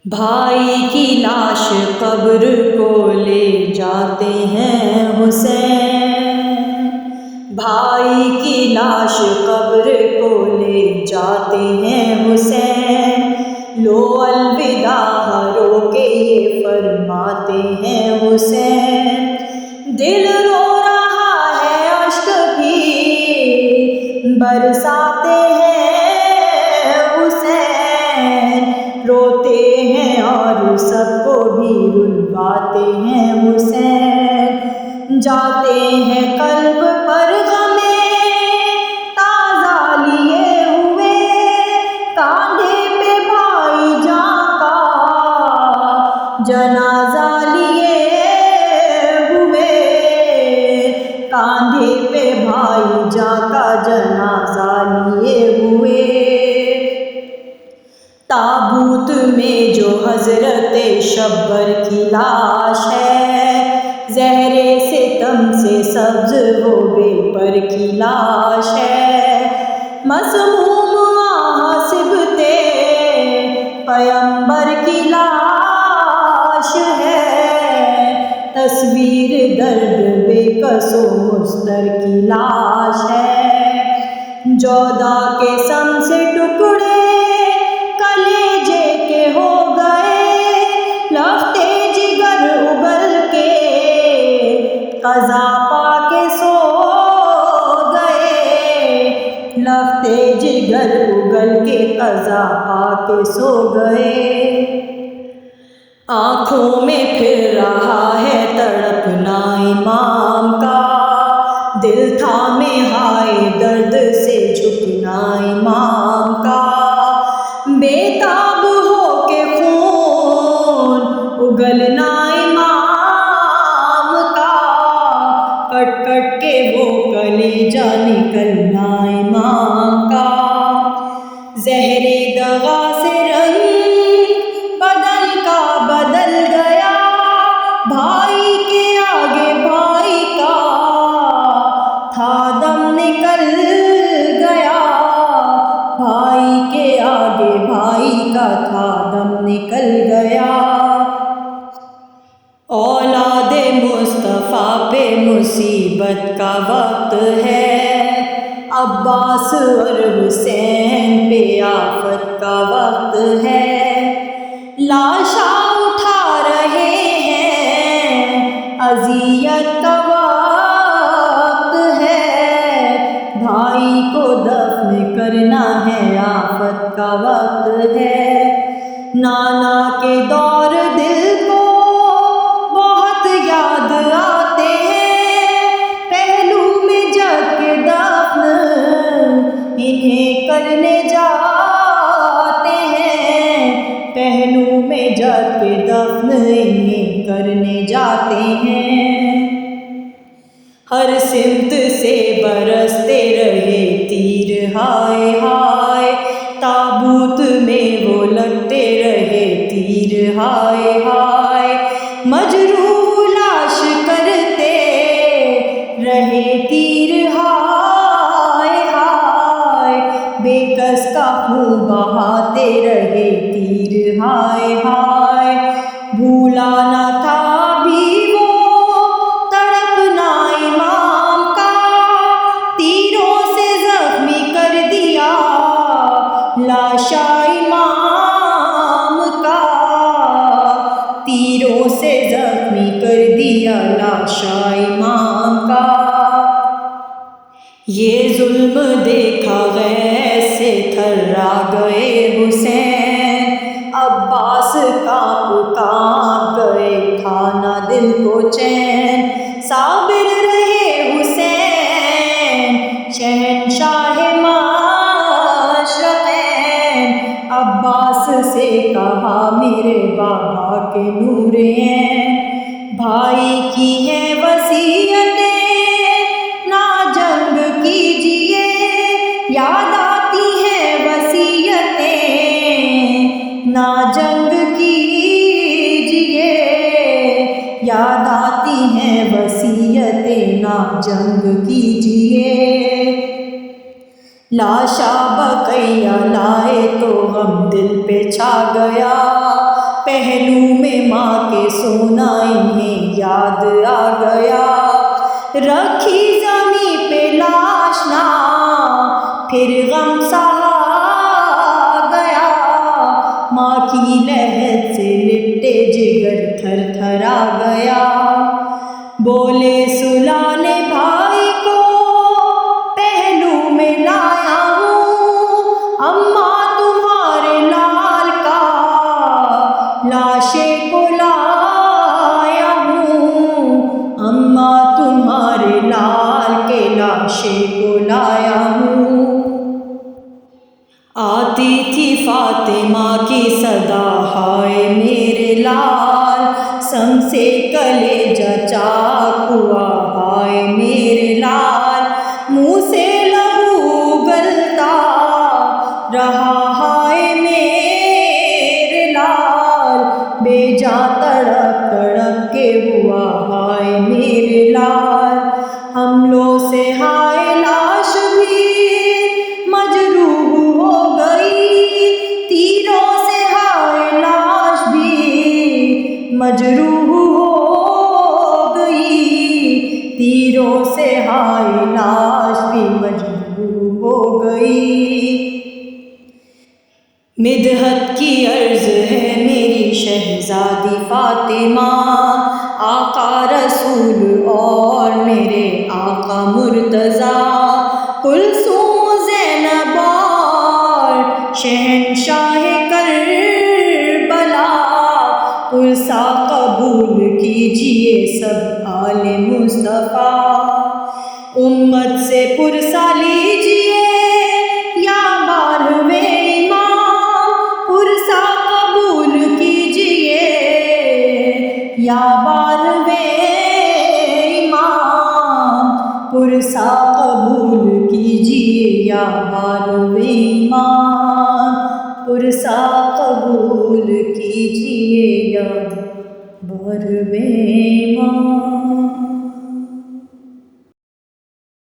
بھائی کی لاش قبر کو لے جاتے ہیں حسین، بھائی کی لاش قبر کو لے جاتے ہیں حسین، لو الوداع رو کے یہ فرماتے ہیں حسین، دل رو رہا ہے اشک بھی برساتے ہیں حسین، روتے ہیں اور سب کو بھی رلواتے ہیں حسین، جاتے ہیں قلب پر غمیں تازہ لیے ہوئے، کاندھے پہ بھائی جان کا جنازہ لیے ہوئے، کاندھے پہ بھائی جان کا جنازہ لیے ہوئے، تابوت میں جو حضرت شبر کی لاش ہے، زہر ستم سے سبز وہ بے پر کی لاش ہے، مسموم صبتے پیمبر کی لاش ہے، تصویر درد بے کس و مضطر کی لاش ہے، جودا کے سم سے ٹکڑے کلیجے کے ہو گئے، لختے جگر اگل کے قضا پا کے سو گئے، لختے جگر اگل کے قضا پا کے سو گئے، آنکھوں میں پھر رہا ہے تڑپنا امام کا، دل تھامے ہائے درد سے جھکنا امام کا، بےتاب ہو کے خون اگلنا امام کا، کٹ کٹ کے وہ کلیجہ نکلنا امام کا، زہر دغا سے رنگ بدن کا بدل گیا، بھائی کے آگے بھائی کا تھا دم نکل گیا، بھائی کے آگے بھائی کا تھا دم نکل گیا، اولاد مصطفیٰ پہ مصیبت کا وقت ہے، عباس اور حسین پہ آفت کا وقت ہے، لاشاں اٹھا رہے ہیں اذیت کا وقت ہے، بھائی کو دفن کرنا ہے آفت کا وقت ہے، نانا کے دور دل کو بہت یاد آتے ہیں، پہلو میں جگ کے دفن انہیں کرنے جاتے ہیں، پہلو میں جگ کے دفن انہیں کرنے جاتے ہیں، ہر سمت سے برستے رہے تیر ہائے ہائے، تابوت میں وہ لگتے رہے تیر ہائے ہائے، مجروح لاش کرتے رہے تیر ہائے ہائے، بے کس کا خون بہاتے رہے تیر ہائے ہائے، بھولا نہ تھا بھی وہ تڑپنا امام کا، تیروں سے زخمی کر دیا لاشا امام کا، تیروں سے زخمی کر دیا لاشا امام کا، یہ ظلم دیکھا غیر سے تھرا گئے حسین، عباس کانپ کانپ گئے تھا نہ دل کو چین، صابر رہے حسین شہنشاہ مشرقین، عباس سے کہا میرے بابا کے نور ہیں، بھائی کی ہے وصیتیں نہ جنگ کیجیے، یاد آتی ہیں وصیتیں نہ جنگ کیجیے، یاد آتی ہیں وصیتیں نہ جنگ کیجیے، لاشا بقیہ لائے تو غم دل پہ چھا گیا، پہلو میں ماں کے سونا انہیں یاد آ گیا، رکھی زمیں پہ لاش نہ پھر غم سہا گیا، ماں کی لہر سے لپٹے جگر تھر تھرا گیا، بولے سلانے بھائی کو پہلو میں لایا ہوں، اماں تمہارے لال کا لاشے کو لایا ہوں، اماں تمہارے لال کے لاشے کو لایا ہوں۔ آتی تھی فاطمہ کی صدا، ہائے میرے لال، سم سے کلیجہ چاک ہوا، ہائے میرے لال، منہ سے لہو گلتا رہا، ہائے میرے لال، بے جاں تڑپ تڑپ کے ہوا، ہائے میرے لال، حملوں سے ہائے لاش بھی مجروح ہو گئی، تیروں سے ہائے لاش بھی مجروح ہو گئی، تیروں سے ہائے لاش بھی مجروح ہو گئی۔ مدحت کی عرض ہے میری شہزادی فاطمہ، آقا رسول اور میرے آقا مرتضیٰ، کلثوم زینب اور شہنشاہ کربلا، پرسا قبول کیجئے سب آل مصطفیٰ، امت سے پرسا لیجئے یا بارہویں امام، پرسا قبول کیجئے یا بارہویں امام، پرسا قبول کیجئے یا بارہویں امام، پرسا قبول کیجئے یا بارہویں امام۔